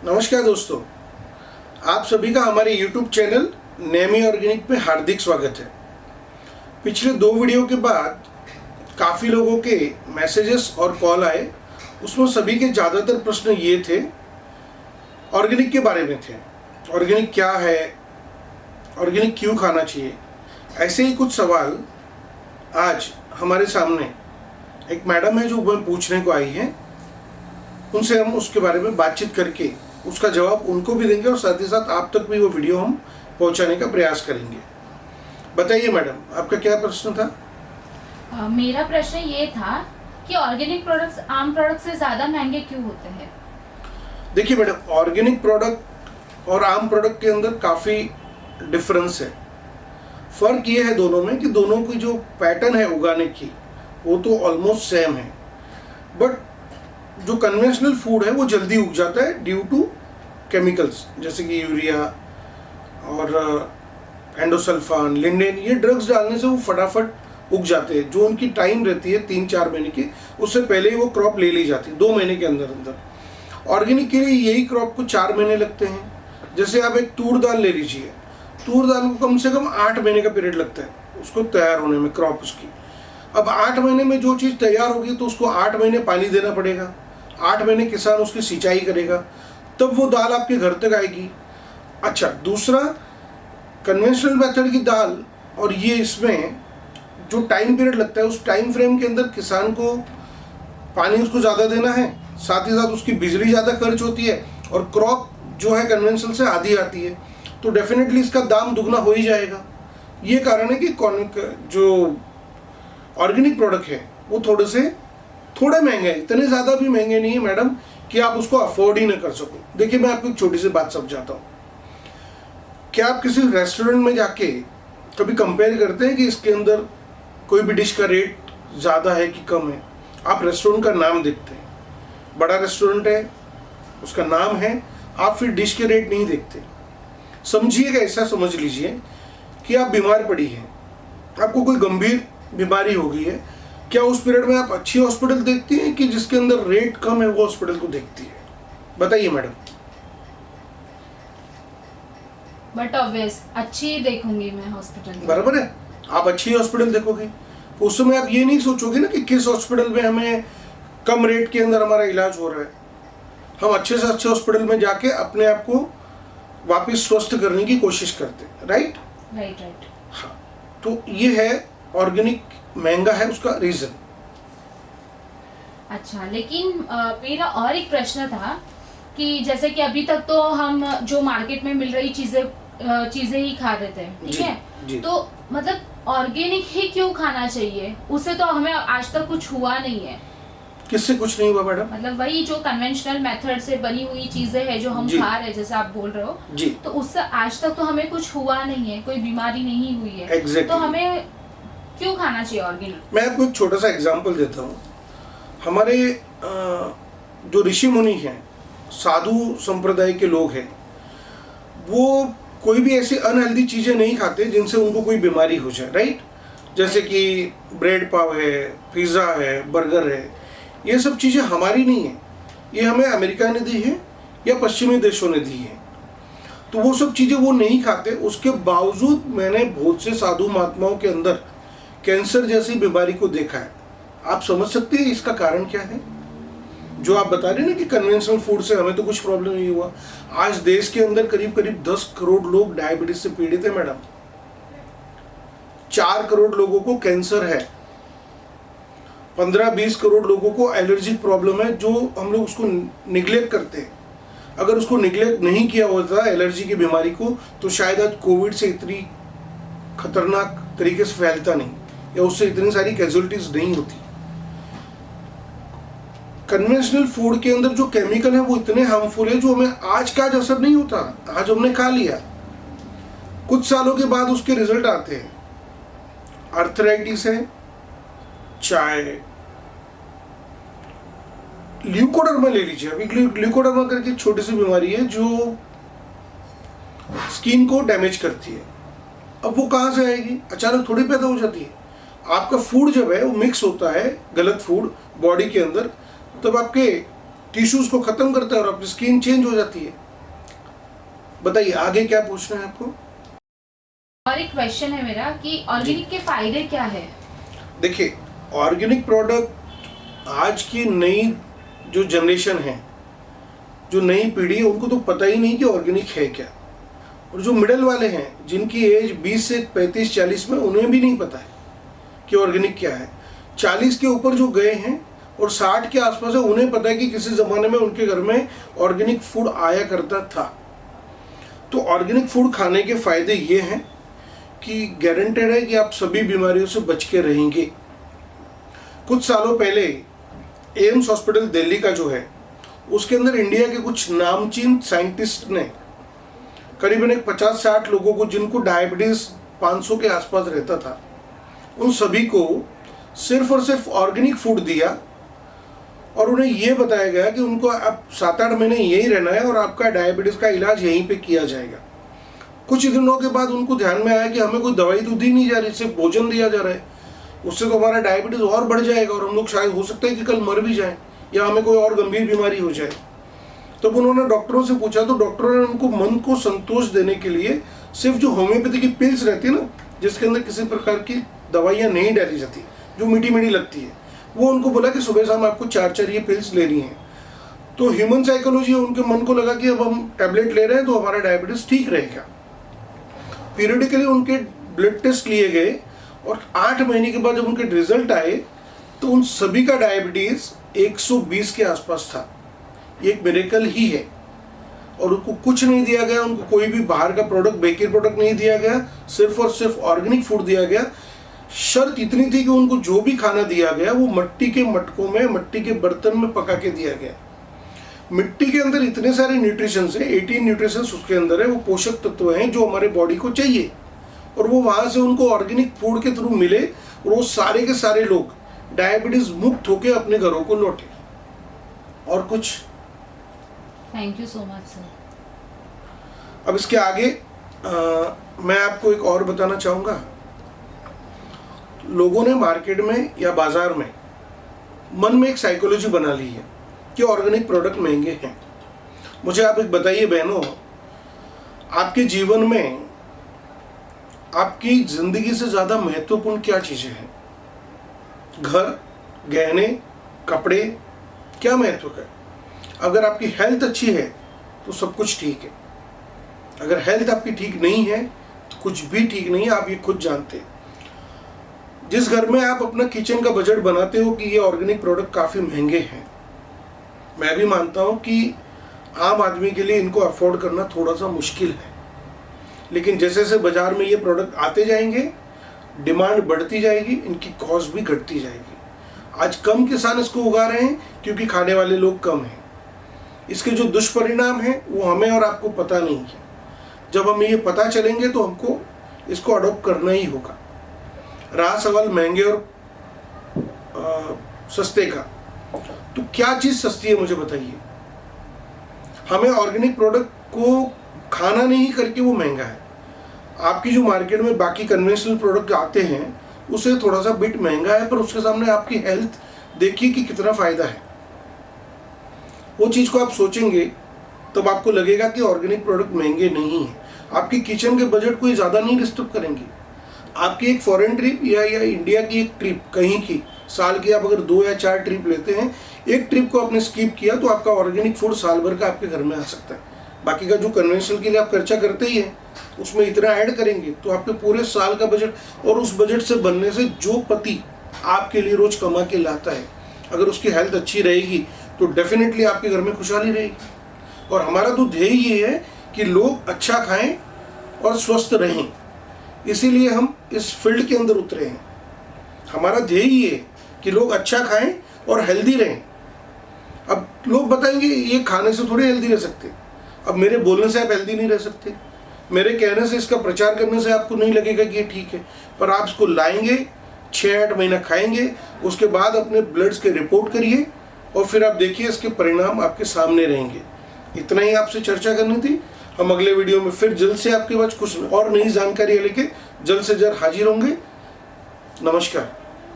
नमस्कार दोस्तों, आप सभी का हमारे YouTube चैनल नेमी ऑर्गेनिक में हार्दिक स्वागत है। पिछले 2 वीडियो के बाद काफ़ी लोगों के मैसेजेस और कॉल आए। उसमें सभी के ज़्यादातर प्रश्न ये थे, ऑर्गेनिक के बारे में थे। ऑर्गेनिक क्या है, ऑर्गेनिक क्यों खाना चाहिए, ऐसे ही कुछ सवाल आज हमारे सामने एक मैडम है जो पूछने को आई हैं। उनसे हम उसके बारे में बातचीत करके उसका जवाब उनको भी देंगे और साथ ही साथ आप तक भी वो वीडियो हम पहुंचाने का प्रयास करेंगे। बताइए मैडम, आपका क्या प्रश्न था? मेरा प्रश्न ये था कि ऑर्गेनिक प्रोडक्ट्स आम प्रोडक्ट से ज़्यादा महंगे क्यों होते हैं? देखिए मैडम, ऑर्गेनिक प्रोडक्ट और आम प्रोडक्ट के अंदर काफ़ी डिफरेंस है। फ़र्क ये है दोनों में कि दोनों की जो पैटर्न है उगाने की वो तो ऑलमोस्ट सेम है, बट जो कन्वेंशनल फूड है वो जल्दी उग जाता है ड्यू टू केमिकल्स, जैसे कि यूरिया और एंडोसल्फान, लिंडेन, ये ड्रग्स डालने से वो फटाफट उग जाते हैं। जो उनकी टाइम रहती है 3-4 महीने की, उससे पहले ही वो क्रॉप ले ली जाती है 2 महीने के अंदर अंदर। ऑर्गेनिक के लिए यही क्रॉप को 4 महीने लगते हैं। जैसे आप एक तूर दाल ले लीजिए, तूर दाल को कम से कम 8 महीने का पीरियड लगता है उसको तैयार होने में, क्रॉप उसकी। अब 8 महीने में जो चीज़ तैयार होगी तो उसको 8 महीने पानी देना पड़ेगा, 8 महीने किसान उसकी सिंचाई करेगा, तब वो दाल आपके घर तक आएगी। अच्छा, दूसरा कन्वेंशनल मेथड की दाल और ये, इसमें जो टाइम पीरियड लगता है उस टाइम फ्रेम के अंदर किसान को पानी उसको ज़्यादा देना है, साथ ही साथ उसकी बिजली ज़्यादा खर्च होती है और क्रॉप जो है कन्वेंशनल से आधी आती है, तो डेफिनेटली इसका दाम दुगना हो ही जाएगा। ये कारण है कि जो ऑर्गेनिक प्रोडक्ट है वो थोड़े महंगे हैं। इतने ज़्यादा भी महंगे नहीं है मैडम कि आप उसको अफोर्ड ही ना कर सको। देखिए, मैं आपको एक छोटी सी बात समझाता हूँ। क्या आप किसी रेस्टोरेंट में जाके कभी कंपेयर करते हैं कि इसके अंदर कोई भी डिश का रेट ज़्यादा है कि कम है? आप रेस्टोरेंट का नाम देखते हैं, बड़ा रेस्टोरेंट है, उसका नाम है, आप फिर डिश के रेट नहीं देखते। समझिएगा, ऐसा समझ लीजिए कि आप बीमार पड़ी हैं, आपको कोई गंभीर बीमारी हो गई है, क्या उस पीरियड में आप अच्छी हॉस्पिटल देखती हैं कि जिसके अंदर रेट कम है वो हॉस्पिटल को देखती है? बताइए मैडम। बट ऑब्वियस अच्छी देखूंगी मैं हॉस्पिटल। बराबर है, आप अच्छी हॉस्पिटल देखोगे तो उस समय आप ये नहीं सोचोगे ना कि किस हॉस्पिटल में हमें कम रेट के अंदर हमारा इलाज हो रहा है। हम अच्छे से अच्छे हॉस्पिटल में जाके अपने आप को वापस स्वस्थ करने की कोशिश करते हैं। राइट। हाँ, तो ये है ऑर्गेनिक महंगा है, उसका रीजन। अच्छा, लेकिन मेरा और एक प्रश्न था कि जैसे कि अभी तक तो हम जो मार्केट में मिल रही चीजें ही खा रहे थे, ठीक है, तो मतलब ऑर्गेनिक ही क्यों खाना चाहिए? उससे तो हमें आज तक कुछ हुआ नहीं है। किससे कुछ नहीं हुआ मैडम? मतलब वही जो कन्वेंशनल मेथड से बनी हुई चीजें हैं जो हम खा रहे हैं, जैसे आप बोल रहे हो जी, तो उससे आज तक तो हमें कुछ हुआ नहीं है, कोई बीमारी नहीं हुई है। exactly. तो हमें क्यों खाना चाहिए ऑर्गेनिक? मैं आपको एक छोटा सा एग्जांपल देता हूँ। हमारे जो ऋषि मुनि हैं, साधु संप्रदाय के लोग हैं, वो कोई भी ऐसी अनहेल्दी चीज़ें नहीं खाते जिनसे उनको कोई बीमारी हो जाए। राइट। जैसे कि ब्रेड पाव है, पिज़्ज़ा है, बर्गर है, ये सब चीज़ें हमारी नहीं है, ये हमें अमेरिका ने दी है या पश्चिमी देशों ने दी है, तो वो सब चीज़ें वो नहीं खाते। उसके बावजूद मैंने बहुत से साधु महात्माओं के अंदर कैंसर जैसी बीमारी को देखा है। आप समझ सकते हैं इसका कारण क्या है? जो आप बता रहे हैं ना कि कन्वेंशनल फूड से हमें तो कुछ प्रॉब्लम नहीं हुआ। आज देश के अंदर करीब 10 करोड़ लोग डायबिटीज से पीड़ित है मैडम। 4 करोड़ लोगों को कैंसर है, 15-20 करोड़ लोगों को एलर्जिक प्रॉब्लम है, जो हम लोग उसको निगलेक्ट करते हैं। अगर उसको निगलेक्ट नहीं किया होता एलर्जी की बीमारी को, तो शायद आज कोविड से इतनी खतरनाक तरीके से फैलता नहीं, या उससे इतनी सारी कैजुअलिटीज नहीं होती। कन्वेंशनल फूड के अंदर जो केमिकल है वो इतने हार्मफुल है, जो हमें आज का असर नहीं होता। आज हमने खा लिया, कुछ सालों के बाद उसके रिजल्ट आते हैं। आर्थराइटिस है, चाहे ल्यूकोडर्मा ले लीजिए। अभी ल्यूकोडर्मा करके छोटी सी बीमारी है जो स्किन को डैमेज करती है। अब वो कहाँ से आएगी? अचानक थोड़ी पैदा हो जाती है। आपका फूड जब है वो मिक्स होता है, गलत फूड बॉडी के अंदर, तब आपके टिश्यूज को खत्म करता है और आपकी स्किन चेंज हो जाती है। बताइए आगे क्या पूछना है आपको। और एक क्वेश्चन है मेरा कि ऑर्गेनिक के फायदे क्या है। देखिए ऑर्गेनिक प्रोडक्ट आज की नई जो जनरेशन है, जो नई पीढ़ी है, उनको तो पता ही नहीं कि ऑर्गेनिक है क्या। और जो मिडिल वाले हैं जिनकी एज 20 से 35-40 में, उन्हें भी नहीं पता है कि ऑर्गेनिक क्या है। 40 के ऊपर जो गए हैं और 60 के आसपास है, उन्हें पता है कि किसी ज़माने में उनके घर में ऑर्गेनिक फूड आया करता था। तो ऑर्गेनिक फूड खाने के फ़ायदे ये हैं कि गारंटेड है कि आप सभी बीमारियों से बच के रहेंगे। कुछ सालों पहले एम्स हॉस्पिटल दिल्ली का जो है, उसके अंदर इंडिया के कुछ नामचीन साइंटिस्ट ने करीबन 50-60 लोगों को, जिनको डायबिटीज़ 500 के आसपास रहता था, उन सभी को सिर्फ और सिर्फ ऑर्गेनिक फूड दिया और उन्हें यह बताया गया कि उनको अब 7-8 महीने यहीं रहना है और आपका डायबिटीज़ का इलाज यहीं पे किया जाएगा। कुछ दिनों के बाद उनको ध्यान में आया कि हमें कोई दवाई तो दी नहीं जा रही, सिर्फ भोजन दिया जा रहा है, उससे तो हमारा डायबिटीज़ और बढ़ जाएगा और हम लोग शायद हो सकता है कि कल मर भी जाएं या हमें कोई और गंभीर बीमारी हो जाए। तब उन्होंने डॉक्टरों से पूछा तो डॉक्टरों ने उनको मन को संतोष देने के लिए सिर्फ जो होम्योपैथी की पिल्स रहती है ना, जिसके अंदर किसी प्रकार की दवाइयाँ नहीं डाली जाती, जो मीठी मीठी लगती है, वो उनको बोला कि सुबह शाम आपको 4-4 ये पिल्स लेनी है। तो ह्यूमन साइकोलॉजी, उनके मन को लगा कि अब हम टैबलेट ले रहे हैं तो हमारा डायबिटीज़ ठीक रहेगा। पीरियडिकली उनके ब्लड टेस्ट लिए गए और 8 महीने के बाद जब उनके रिजल्ट आए तो उन सभी का डायबिटीज़ 120 के आसपास था। ये एक मिरेकल ही है। और उनको कुछ नहीं दिया गया, उनको कोई भी बाहर का प्रोडक्ट, बेकरी प्रोडक्ट नहीं दिया गया, सिर्फ और सिर्फ ऑर्गेनिक फूड दिया गया। शर्त इतनी थी कि उनको जो भी खाना दिया गया वो मिट्टी के मटकों में, मिट्टी के बर्तन में पका के दिया गया। मिट्टी के अंदर इतने सारे न्यूट्रिशंस है, 18 न्यूट्रिशंस उसके अंदर है, वो पोषक तत्व हैं जो हमारे बॉडी को चाहिए, और वो वहाँ से उनको ऑर्गेनिक फूड के थ्रू मिले और वो सारे के सारे लोग डायबिटीज मुक्त होकर अपने घरों को लौटे। और कुछ? Thank you so much sir. अब इसके आगे मैं आपको एक और बताना चाहूँगा। लोगों ने मार्केट में या बाजार में मन में एक साइकोलॉजी बना ली है कि ऑर्गेनिक प्रोडक्ट महंगे हैं। मुझे आप एक बताइए बहनों, आपके जीवन में आपकी जिंदगी से ज़्यादा महत्वपूर्ण क्या चीज़ें हैं? घर, गहने, कपड़े, क्या महत्व है? अगर आपकी हेल्थ अच्छी है तो सब कुछ ठीक है। अगर हेल्थ आपकी ठीक नहीं है तो कुछ भी ठीक नहीं है, आप ये खुद जानते हैं। जिस घर में आप अपना किचन का बजट बनाते हो कि ये ऑर्गेनिक प्रोडक्ट काफ़ी महंगे हैं, मैं भी मानता हूँ कि आम आदमी के लिए इनको अफोर्ड करना थोड़ा सा मुश्किल है। लेकिन जैसे जैसे बाज़ार में ये प्रोडक्ट आते जाएंगे, डिमांड बढ़ती जाएगी, इनकी कॉस्ट भी घटती जाएगी। आज कम किसान इसको उगा रहे हैं क्योंकि खाने वाले लोग कम हैं। इसके जो दुष्परिणाम हैं वो हमें और आपको पता नहीं है। जब हमें ये पता चलेंगे तो हमको इसको अडॉप्ट करना ही होगा। रहा सवाल महंगे और सस्ते का, तो क्या चीज़ सस्ती है मुझे बताइए। हमें ऑर्गेनिक प्रोडक्ट को खाना नहीं करके वो महंगा है। आपकी जो मार्केट में बाकी कन्वेंशनल प्रोडक्ट आते हैं उससे थोड़ा सा बिट महंगा है, पर उसके सामने आपकी हेल्थ देखिए कि कितना फ़ायदा है। वो चीज़ को आप सोचेंगे तब आपको लगेगा कि ऑर्गेनिक प्रोडक्ट महंगे नहीं हैं। आपकी किचन के बजट को ज़्यादा नहीं डिस्टर्ब करेंगे। आपकी एक फॉरेन ट्रिप या इंडिया की एक ट्रिप कहीं की, साल की आप अगर 2 या 4 ट्रिप लेते हैं, एक ट्रिप को आपने स्किप किया तो आपका ऑर्गेनिक फूड साल भर का आपके घर में आ सकता है। बाकी का जो कन्वेंशनल के लिए आप खर्चा करते ही हैं उसमें इतना ऐड करेंगे तो आपके पूरे साल का बजट, और उस बजट से बनने से जो पति आपके लिए रोज कमा के लाता है, अगर उसकी हेल्थ अच्छी रहेगी तो डेफिनेटली आपके घर में खुशहाली रहेगी। और हमारा तो ध्येय ये है कि लोग अच्छा खाएं और स्वस्थ रहें, इसीलिए हम इस फील्ड के अंदर उतरे हैं। हमारा ध्येय ये है कि लोग अच्छा खाएं और हेल्दी रहें। अब लोग बताएंगे ये खाने से थोड़ी हेल्दी रह सकते। अब मेरे बोलने से आप हेल्दी नहीं रह सकते, मेरे कहने से, इसका प्रचार करने से आपको नहीं लगेगा कि ये ठीक है, पर आप इसको लाएंगे, 6-8 महीना खाएंगे, उसके बाद अपने ब्लड्स के रिपोर्ट करिए और फिर आप देखिए इसके परिणाम आपके सामने रहेंगे। इतना ही आपसे चर्चा करनी थी। हम अगले वीडियो में फिर जल्द से आपके पास कुछ और नई जानकारी लेके जल्द से जल्द हाजिर होंगे। नमस्कार।